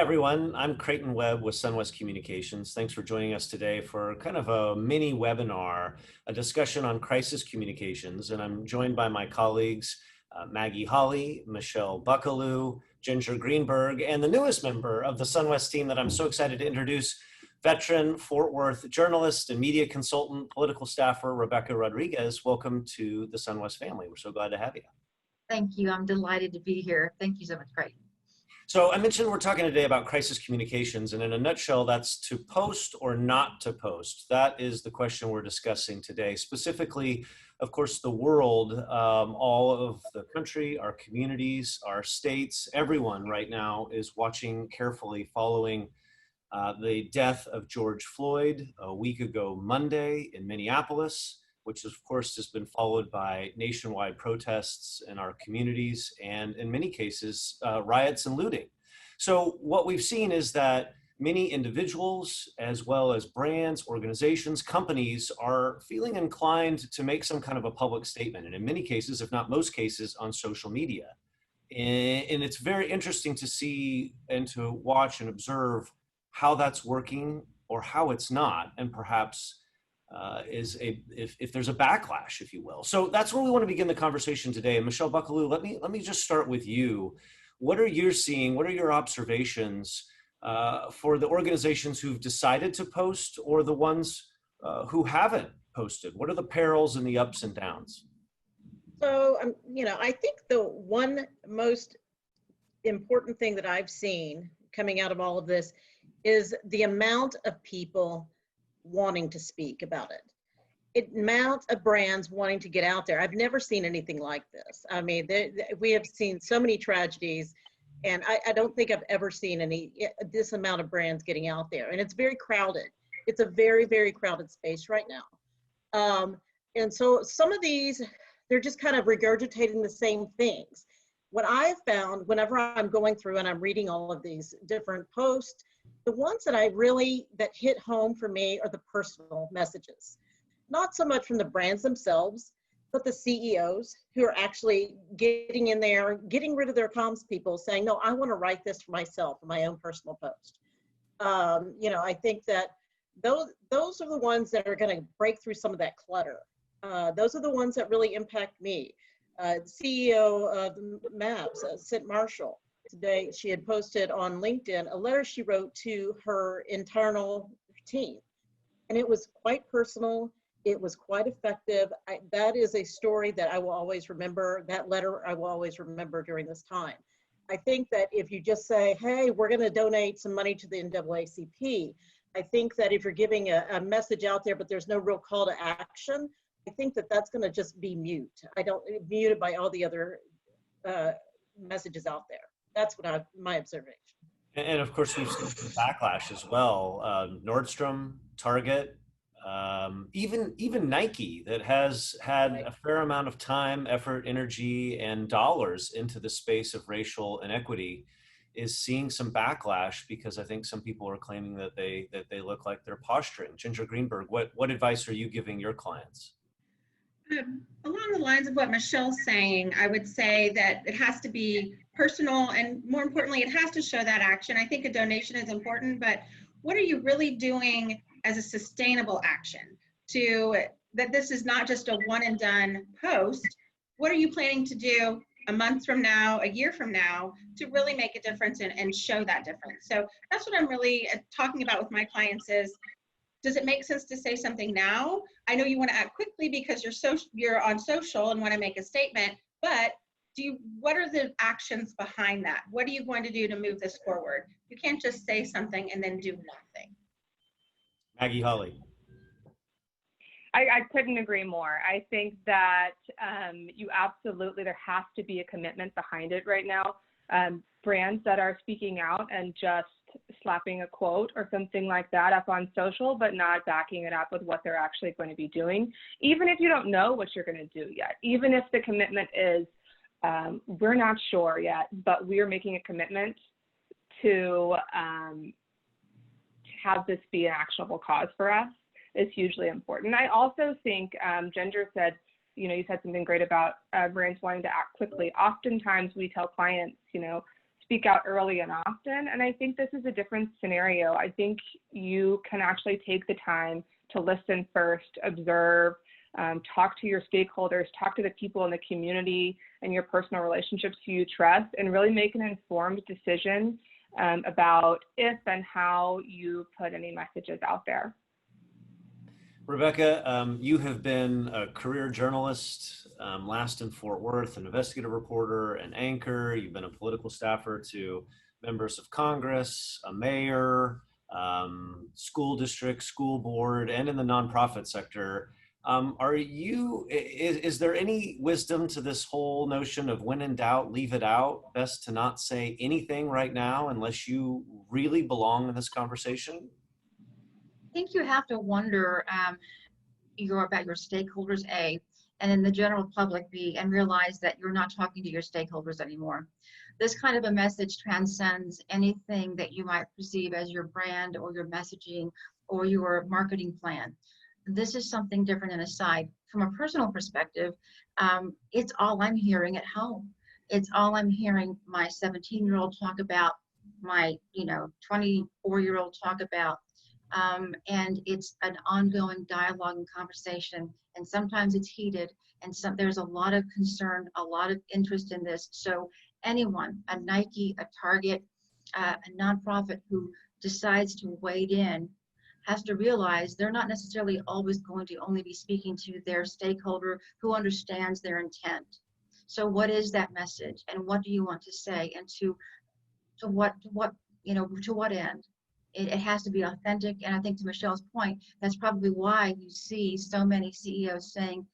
Everyone, I'm Creighton Webb with SunWest Communications. Thanks for joining us today for kind of a mini webinar, a discussion on crisis communications. And I'm joined by my colleagues, Maggie Holly, Michelle Buckaloo, Ginger Greenberg, and the newest member of the SunWest team that I'm so excited to introduce, veteran Fort Worth journalist and media consultant, political staffer, Rebecca Rodriguez. Welcome to the SunWest family. We're so glad to have you. Thank you. I'm delighted to be here. Thank you so much, Creighton. So I mentioned we're talking today about crisis communications, and in a nutshell, that's to post or not to post. That is the question we're discussing today. Specifically, of course, the world, all of the country, our communities, our states, everyone right now is watching carefully following the death of George Floyd a week ago Monday in Minneapolis, which of course has been followed by nationwide protests in our communities and in many cases, riots and looting. So what we've seen is that many individuals, as well as brands, organizations, companies are feeling inclined to make some kind of a public statement. And in many cases, if not most cases, on social media. And it's very interesting to see and to watch and observe how that's working or how it's not, and perhaps if there's a backlash, if you will. So that's where we want to begin the conversation today. And Michelle Buckaloo, let me just start with you. What are you seeing? What are your observations for the organizations who've decided to post or the ones who haven't posted? What are the perils and the ups and downs? So, I think the one most important thing that I've seen coming out of all of this is the amount of people wanting to speak about it. Amount of brands wanting to get out there. I've never seen anything like this. I mean, we have seen so many tragedies, and I don't think I've ever seen this amount of brands getting out there. And it's very crowded. It's a very, very crowded space right now. And so some of these, they're just kind of regurgitating the same things. What I've found whenever I'm going through and I'm reading all of these different posts, the ones that hit home for me are the personal messages. Not so much from the brands themselves, but the CEOs who are actually getting in there, getting rid of their comms people, saying, no, I want to write this for myself, for my own personal post. I think that those are the ones that are going to break through some of that clutter. Those are the ones that really impact me. CEO of MAPS, Sid Marshall, today she had posted on LinkedIn a letter she wrote to her internal team. And it was quite personal. It was quite effective. That is a story that I will always remember. That letter I will always remember during this time. I think that if you just say, hey, we're going to donate some money to the NAACP, I think that if you're giving a message out there, but there's no real call to action, I think that that's going to just be muted by all the other messages out there. That's what my observation. And of course, we've seen some backlash as well. Nordstrom, Target, even Nike, that has had a fair amount of time, effort, energy, and dollars into the space of racial inequity, is seeing some backlash because I think some people are claiming that they look like they're posturing. Ginger Greenberg, what advice are you giving your clients? Along the lines of what Michelle's saying, I would say that it has to be personal, and more importantly, it has to show that action. I think a donation is important, but what are you really doing as a sustainable action that this is not just a one and done post? What are you planning to do a month from now, a year from now, to really make a difference and show that difference? So that's what I'm really talking about with my clients is, does it make sense to say something now? I know you want to act quickly because you're on social and want to make a statement, but what are the actions behind that? What are you going to do to move this forward? You can't just say something and then do nothing. Maggie Holly. I couldn't agree more. I think that there has to be a commitment behind it right now. Brands that are speaking out and just slapping a quote or something like that up on social, but not backing it up with what they're actually going to be doing, even if you don't know what you're going to do yet, even if the commitment is, we're not sure yet, but we're making a commitment to have this be an actionable cause for us, is hugely important. I also think Ginger said, you said something great about brands wanting to act quickly. Oftentimes we tell clients, speak out early and often. And I think this is a different scenario. I think you can actually take the time to listen first, observe, talk to your stakeholders, talk to the people in the community and your personal relationships who you trust, and really make an informed decision about if and how you put any messages out there. Rebecca, you have been a career journalist, last in Fort Worth, an investigative reporter, an anchor. You've been a political staffer to members of Congress, a mayor, school district, school board, and in the nonprofit sector. Is there any wisdom to this whole notion of when in doubt, leave it out? Best to not say anything right now unless you really belong in this conversation? I think you have to wonder about your stakeholders, A, and then the general public, B, and realize that you're not talking to your stakeholders anymore. This kind of a message transcends anything that you might perceive as your brand or your messaging or your marketing plan. This is something different and aside. From a personal perspective, it's all I'm hearing at home. It's all I'm hearing my 17-year-old talk about, my 24-year-old talk about. And it's an ongoing dialogue and conversation, and sometimes it's heated, and there's a lot of concern, a lot of interest in this. So anyone, a Nike, a Target, a nonprofit who decides to wade in has to realize they're not necessarily always going to only be speaking to their stakeholder who understands their intent. So what is that message, and what do you want to say, and to what end? It has to be authentic. And I think, to Michelle's point, that's probably why you see so many CEOs saying,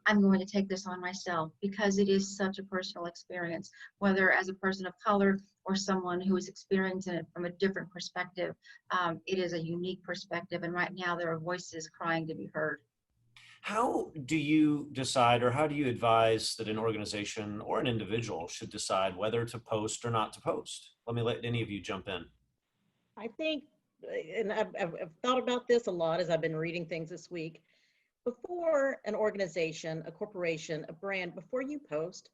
I'm going to take this on myself, because it is such a personal experience, whether as a person of color or someone who is experiencing it from a different perspective. It is a unique perspective, and right now there are voices crying to be heard. How do you decide, or how do you advise that an organization or an individual should decide whether to post or not to post? Let me let any of you jump in. I think, and I've thought about this a lot as I've been reading things this week. Before an organization, a corporation, a brand, before you post,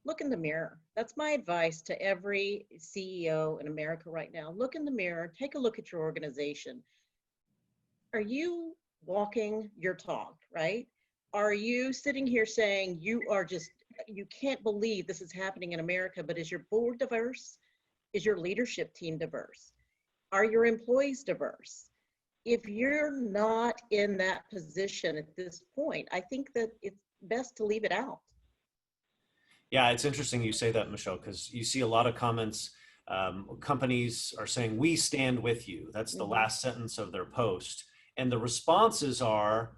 look in the mirror. That's my advice to every CEO in America right now. Look in the mirror, take a look at your organization. Are you walking your talk, right? Are you sitting here saying you can't believe this is happening in America, but is your board diverse? Is your leadership team diverse? Are your employees diverse? If you're not in that position at this point, I think that it's best to leave it out. Yeah, it's interesting you say that, Michelle, because you see a lot of comments. Companies are saying, we stand with you. That's the last sentence of their post. And the responses are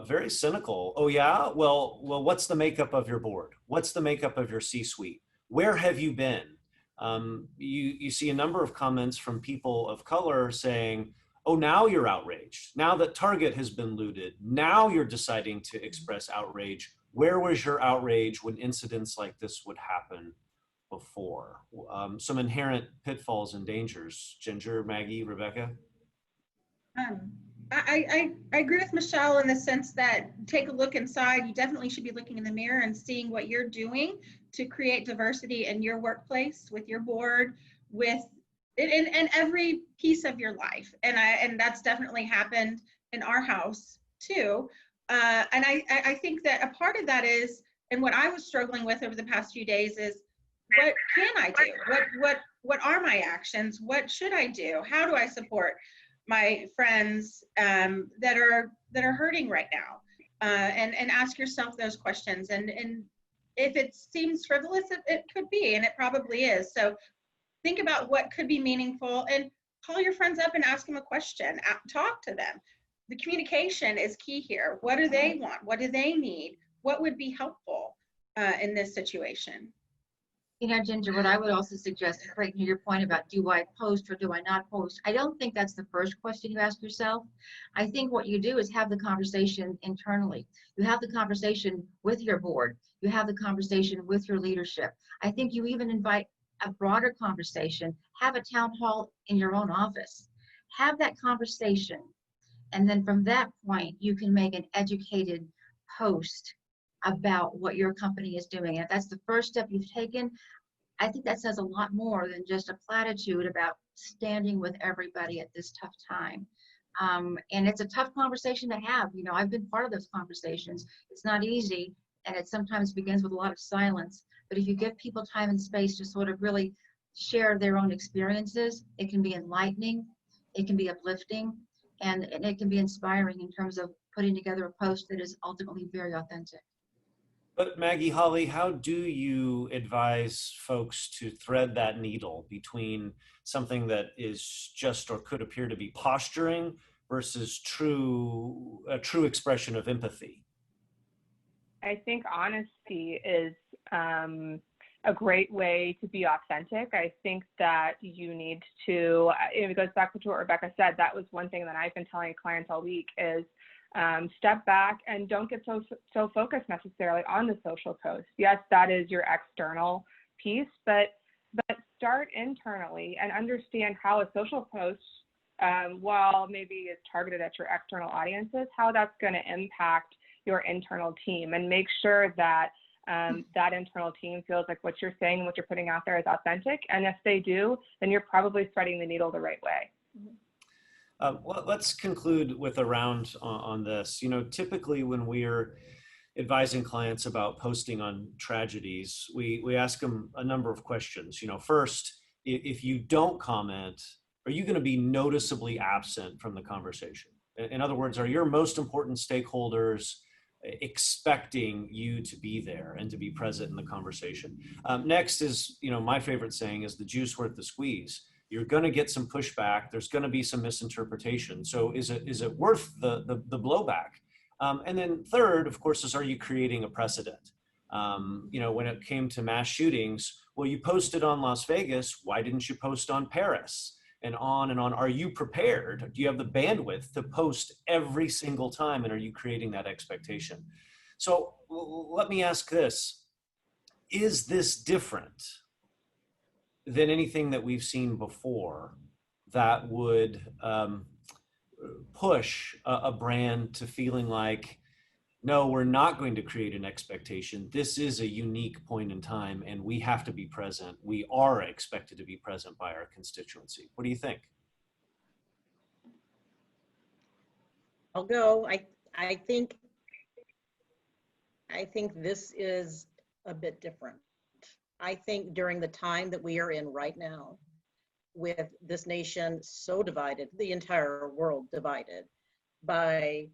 very cynical. Oh, yeah? Well, what's the makeup of your board? What's the makeup of your C-suite? Where have you been? You see a number of comments from people of color saying, oh, now you're outraged. Now that Target has been looted, now you're deciding to express outrage. Where was your outrage when incidents like this would happen before? Some inherent pitfalls and dangers. Ginger, Maggie, Rebecca? I agree with Michelle in the sense that take a look inside. You definitely should be looking in the mirror and seeing what you're doing to create diversity in your workplace, with your board, in every piece of your life. And that's definitely happened in our house too. And I think that a part of that is, and what I was struggling with over the past few days is, what can I do? What are my actions? What should I do? How do I support my friends that are hurting right now? And ask yourself those questions. And if it seems frivolous, it could be, and it probably is. So think about what could be meaningful, and call your friends up and ask them a question. Talk to them. The communication is key here. What do they want? What do they need? What would be helpful in this situation? Ginger, what I would also suggest, right to your point about do I post or do I not post, I don't think that's the first question you ask yourself. I think what you do is have the conversation internally. You have the conversation with your board. You have the conversation with your leadership. I think you even invite a broader conversation. Have a town hall in your own office. Have that conversation. And then from that point, you can make an educated post about what your company is doing. And if that's the first step you've taken, I think that says a lot more than just a platitude about standing with everybody at this tough time. And it's a tough conversation to have. You know, I've been part of those conversations. It's not easy, and it sometimes begins with a lot of silence. But if you give people time and space to sort of really share their own experiences, it can be enlightening, it can be uplifting, and it can be inspiring in terms of putting together a post that is ultimately very authentic. But Maggie, Holly, how do you advise folks to thread that needle between something that is just or could appear to be posturing versus a true expression of empathy? I think honesty is a great way to be authentic. I think that you need to, it goes back to what Rebecca said, that was one thing that I've been telling clients all week is step back and don't get so focused necessarily on the social post. Yes, that is your external piece, but start internally and understand how a social post, while maybe is targeted at your external audiences, how that's going to impact your internal team, and make sure that that internal team feels like what you're saying and what you're putting out there is authentic. And if they do, then you're probably threading the needle the right way. Well, let's conclude with a round on this. You know, typically when we're advising clients about posting on tragedies, we ask them a number of questions. You know, first, if you don't comment, are you going to be noticeably absent from the conversation? In other words, are your most important stakeholders expecting you to be there and to be present in the conversation? Next is, you know, my favorite saying is the juice worth the squeeze. You're going to get some pushback. There's going to be some misinterpretation. So is it worth the blowback? And then third, of course, is, are you creating a precedent? You know, when it came to mass shootings, well, you posted on Las Vegas. Why didn't you post on Paris? And on and on. Are you prepared? Do you have the bandwidth to post every single time? And are you creating that expectation? So let me ask this. Is this different than anything that we've seen before that would push a brand to feeling like, no, we're not going to create an expectation. This is a unique point in time and we have to be present. We are expected to be present by our constituency. What do you think? I'll go. I think this is a bit different. I think during the time that we are in right now, with this nation so divided, the entire world divided by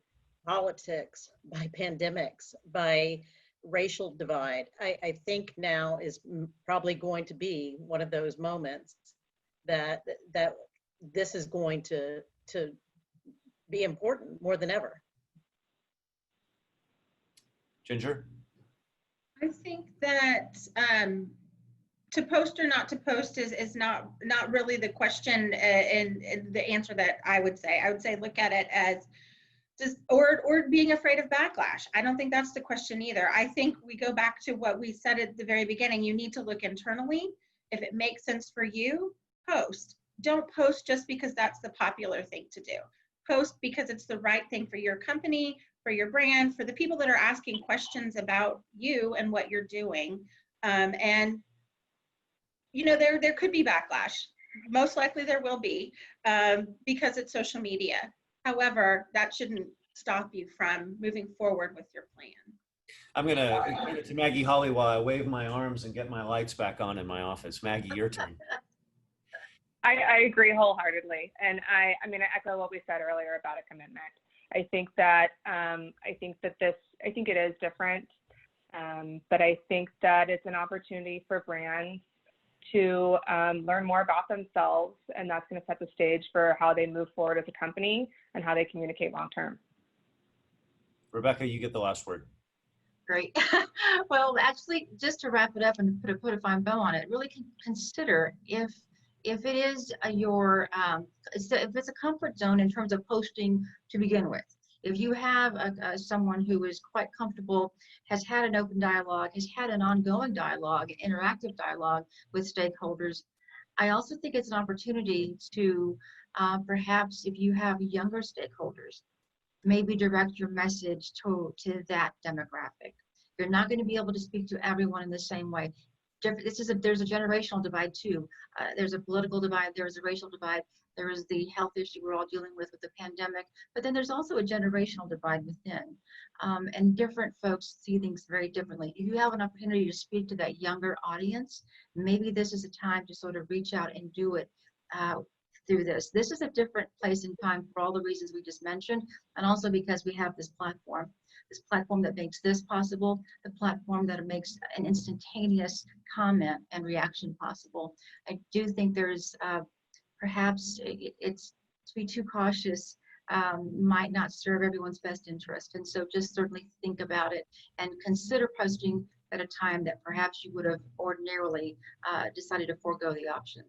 politics, by pandemics, by racial divide, I think now is probably going to be one of those moments that this is going to be important more than ever. Ginger? I think that to post or not to post is not really the question and the answer that I would say. I would say look at it as or being afraid of backlash. I don't think that's the question either. I think we go back to what we said at the very beginning. You need to look internally. If it makes sense for you, post. Don't post just because that's the popular thing to do. Post because it's the right thing for your company, for your brand, for the people that are asking questions about you and what you're doing. And you know, there could be backlash. Most likely there will be because it's social media. However, that shouldn't stop you from moving forward with your plan. I'm going to give it to Maggie Holly while I wave my arms and get my lights back on in my office. Maggie, your turn. I agree wholeheartedly. And I mean, I echo what we said earlier about a commitment. I think it is different. But I think that it's an opportunity for brands to learn more about themselves, and that's going to set the stage for how they move forward as a company and how they communicate long term. Rebecca, you get the last word. Great. Well, actually, just to wrap it up and put a fine bow on it, really consider if it is if it's a comfort zone in terms of posting to begin with. If you have someone who is quite comfortable, has had an open dialogue, has had an ongoing dialogue, an interactive dialogue with stakeholders, I also think it's an opportunity to perhaps, if you have younger stakeholders, maybe direct your message to that demographic. You're not going to be able to speak to everyone in the same way. there's a generational divide too. There's a political divide, there's a racial divide, there is the health issue we're all dealing with the pandemic, but then there's also a generational divide within. And different folks see things very differently. If you have an opportunity to speak to that younger audience, maybe this is a time to sort of reach out and do it through this. This is a different place and time for all the reasons we just mentioned, and also because we have this platform that makes this possible, the platform that makes an instantaneous comment and reaction possible. I do think there's perhaps it's to be too cautious might not serve everyone's best interest. And so just certainly think about it and consider posting at a time that perhaps you would have ordinarily decided to forego the option.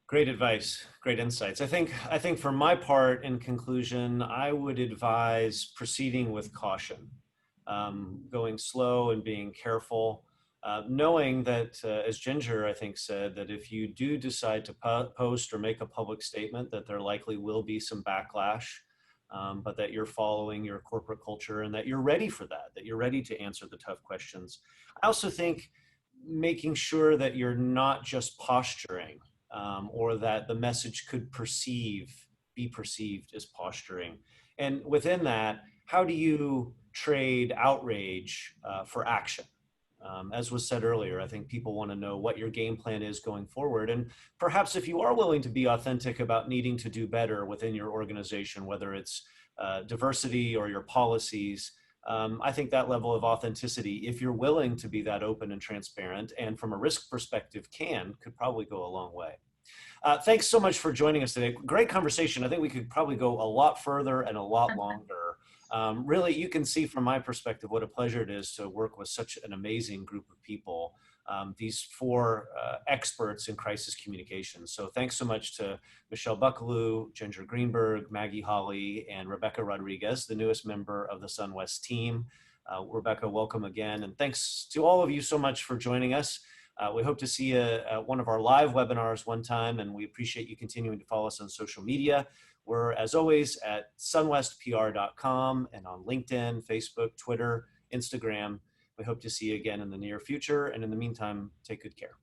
Great advice, great insights. I think for my part, in conclusion, I would advise proceeding with caution, going slow and being careful, knowing that, as Ginger, I think, said, that if you do decide to post or make a public statement, that there likely will be some backlash, but that you're following your corporate culture and that you're ready for that you're ready to answer the tough questions. I also think making sure that you're not just posturing, or that the message could be perceived as posturing. And within that, how do you trade outrage for action? As was said earlier, I think people want to know what your game plan is going forward. And perhaps if you are willing to be authentic about needing to do better within your organization, whether it's diversity or your policies, I think that level of authenticity, if you're willing to be that open and transparent, and from a risk perspective could probably go a long way. Thanks so much for joining us today. Great conversation. I think we could probably go a lot further and a lot longer. Really, you can see from my perspective what a pleasure it is to work with such an amazing group of people, these four experts in crisis communications. So thanks so much to Michelle Buckaloo, Ginger Greenberg, Maggie Holly, and Rebecca Rodriguez, the newest member of the SunWest team. Rebecca, welcome again. And thanks to all of you so much for joining us. We hope to see you at one of our live webinars one time, and we appreciate you continuing to follow us on social media. We're, as always, at sunwestpr.com and on LinkedIn, Facebook, Twitter, Instagram. We hope to see you again in the near future. And in the meantime, take good care.